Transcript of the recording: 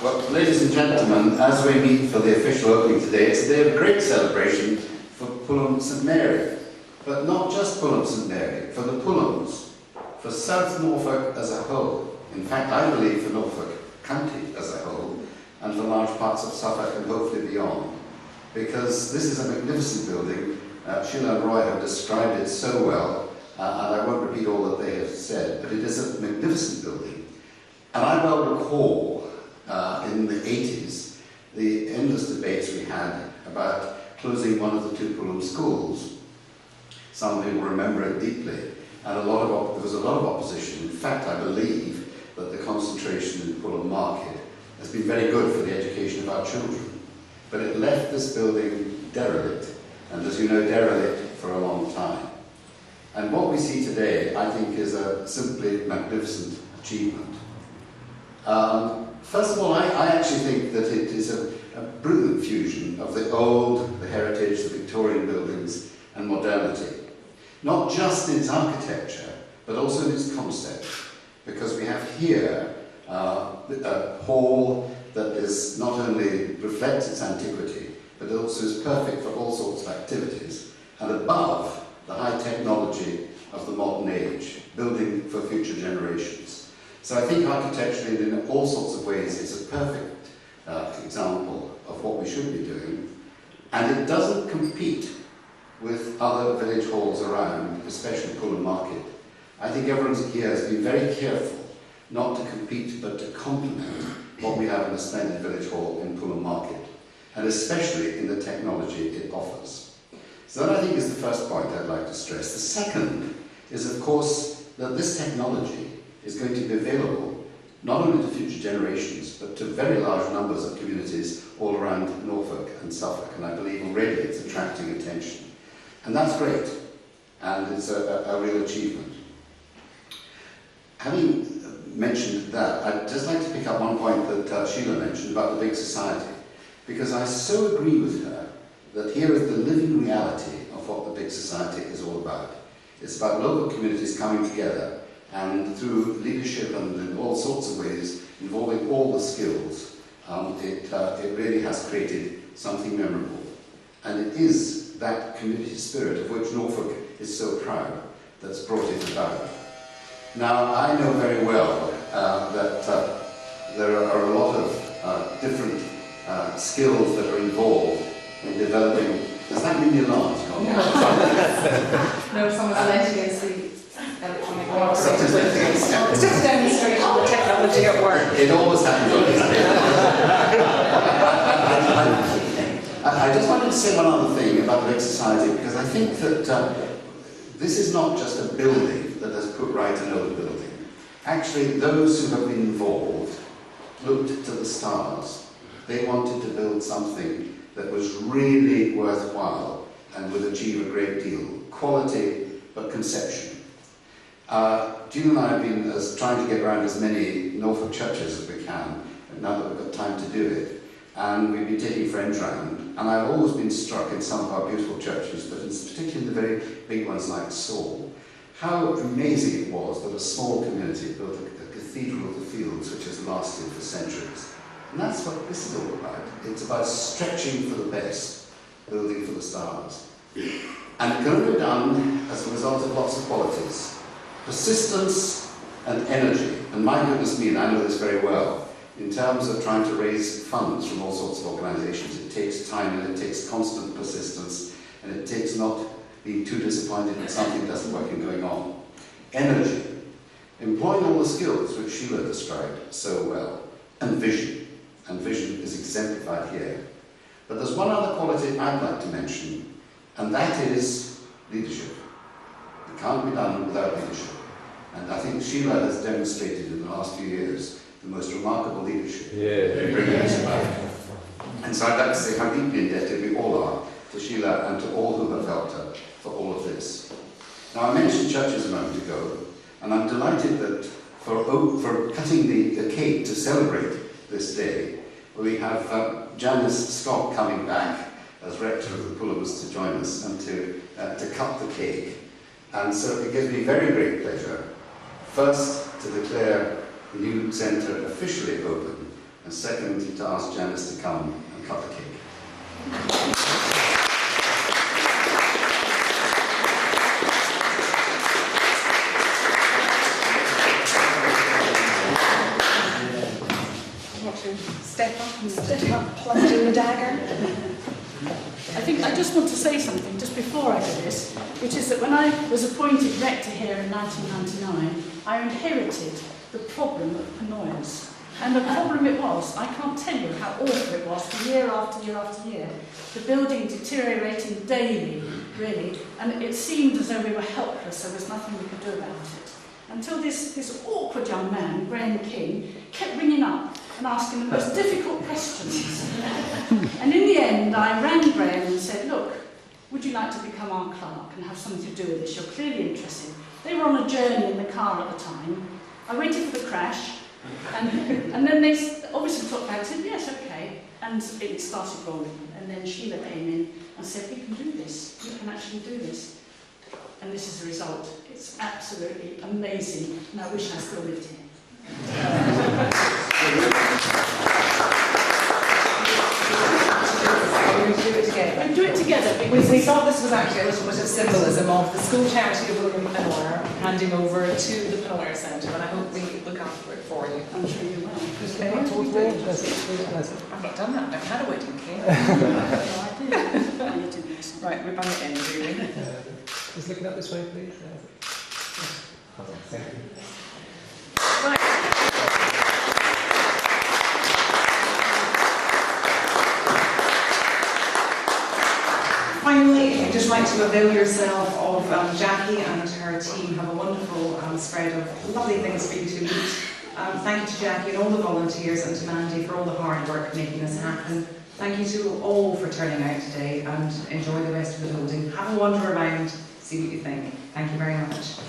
Well, ladies and gentlemen, as we meet for the official opening today, it's a day of great celebration for Pulham St Mary. But not just Pulham St Mary, for the Pulhams, for South Norfolk as a whole. In fact, I believe for Norfolk County as a whole, and for large parts of Suffolk and hopefully beyond. Because this is a magnificent building. Sheila and Roy have described it so well, and I won't repeat all that they have said, but it is a magnificent building. And I well recall in the 80s the endless debates we had about closing one of the two Pulham schools. Some people remember it deeply, and there was a lot of opposition. In fact, I believe that the concentration in Pulham Market has been very good for the education of our children. But it left this building derelict, and as you know, derelict for a long time. And what we see today, I think, is a simply magnificent achievement. First of all, I actually think that it is a brilliant fusion of the old, the heritage, the Victorian buildings, and modernity. Not just in its architecture, but also in its concept. Because we have here a hall that is not only reflects its antiquity, but also is perfect for all sorts of activities, and above the high technology of the modern age, building for future generations. So I think architecturally, in all sorts of ways, it's a perfect example of what we should be doing, and it doesn't compete with other village halls around, especially Pulham Market. I think everyone here has been very careful not to compete, but to complement what we have in the splendid village hall in Pulham Market, and especially in the technology it offers. So that, I think, is the first point I'd like to stress. The second is, of course, that this technology is going to be available not only to future generations, but to very large numbers of communities all around Norfolk and Suffolk, and I believe already it's attracting attention. And that's great, and it's a real achievement. Having mentioned that, I'd just like to pick up one point that Sheila mentioned about the big society, because I so agree with her that here is the living reality of what the big society is all about. It's about local communities coming together, and through leadership and in all sorts of ways, involving all the skills, it really has created something memorable. And it is that community spirit of which Norfolk is so proud that's brought it about. Now, I know very well that there are a lot of different skills that are involved in developing. Does that mean you're large? No, someone's lent against the electronic operator. It's just a demonstration of the technology at work. It always happens on this day. I just wanted to say one other thing about the big society, because I think that this is not just a building that has put right an old building. Actually, those who have been involved looked to the stars. They wanted to build something that was really worthwhile and would achieve a great deal. Quality, but conception. Jean and I have been trying to get around as many Norfolk churches as we can, now that we've got time to do it. And we've been taking friends round, and I've always been struck in some of our beautiful churches, but particularly in the very big ones like Saul, how amazing it was that a small community built a cathedral of the fields which has lasted for centuries. And that's what this is all about. It's about stretching for the best, building for the stars. And it can only be done as a result of lots of qualities. Persistence and energy. And my goodness me, and I know this very well, in terms of trying to raise funds from all sorts of organisations, it takes time and it takes constant persistence, and it takes not being too disappointed that something doesn't work and going on. Energy. Employing all the skills which Sheila described so well. And vision. And vision is exemplified here. But there's one other quality I'd like to mention, and that is leadership. It can't be done without leadership. And I think Sheila has demonstrated in the last few years the most remarkable leadership in bringing this about. And so I'd like to say how deeply indebted we all are to Sheila and to all who have helped her for all of this. Now, I mentioned churches a moment ago, and I'm delighted that for cutting the cake to celebrate this day, we have Janice Scott coming back as rector of the Pulhams to join us and to cut the cake. And so it gives me very great pleasure, first, to declare the new centre officially open And second, to ask Janice to come and cut the cake. Step up, plunging the dagger. I think I just want to say something just before I do this, which is that when I was appointed rector here in 1999, I inherited the problem of Pennoyers. And the problem it was, I can't tell you how awful it was for year after year after year. The building deteriorating daily, really, and it seemed as though we were helpless, there was nothing we could do about it. Until this awkward young man, Graham King, kept ringing up and asking the most difficult questions. And in the end, I rang Graham and said, look, would you like to become our clerk and have something to do with this? You're clearly interested. They were on a journey in the car at the time. I waited for the crash, and then they obviously talked about it, said, yes, okay. And it started rolling. And then Sheila came in and said, we can do this. You can actually do this. And this is the result. It's absolutely amazing, and I wish I still lived here. We're going to do it together. And do it together because We thought this was actually a little bit of symbolism of the school charity of William Pennoyer handing over to the Pennoyer Centre, and I hope we look after it for you. I'm sure you will. Okay. I've not done that. I've never had a wedding cake. No, I did. I did this. Right, we're bang it in, really. Just looking up this way, please. Hold on, thank you. Right. Finally, if you'd just like to avail yourself of Jackie and her team, have a wonderful spread of lovely things for you to meet. Thank you to Jackie and all the volunteers, and to Mandy for all the hard work making this happen. Thank you to all for turning out today, and enjoy the rest of the building. Have a wander around, see what you think. Thank you very much.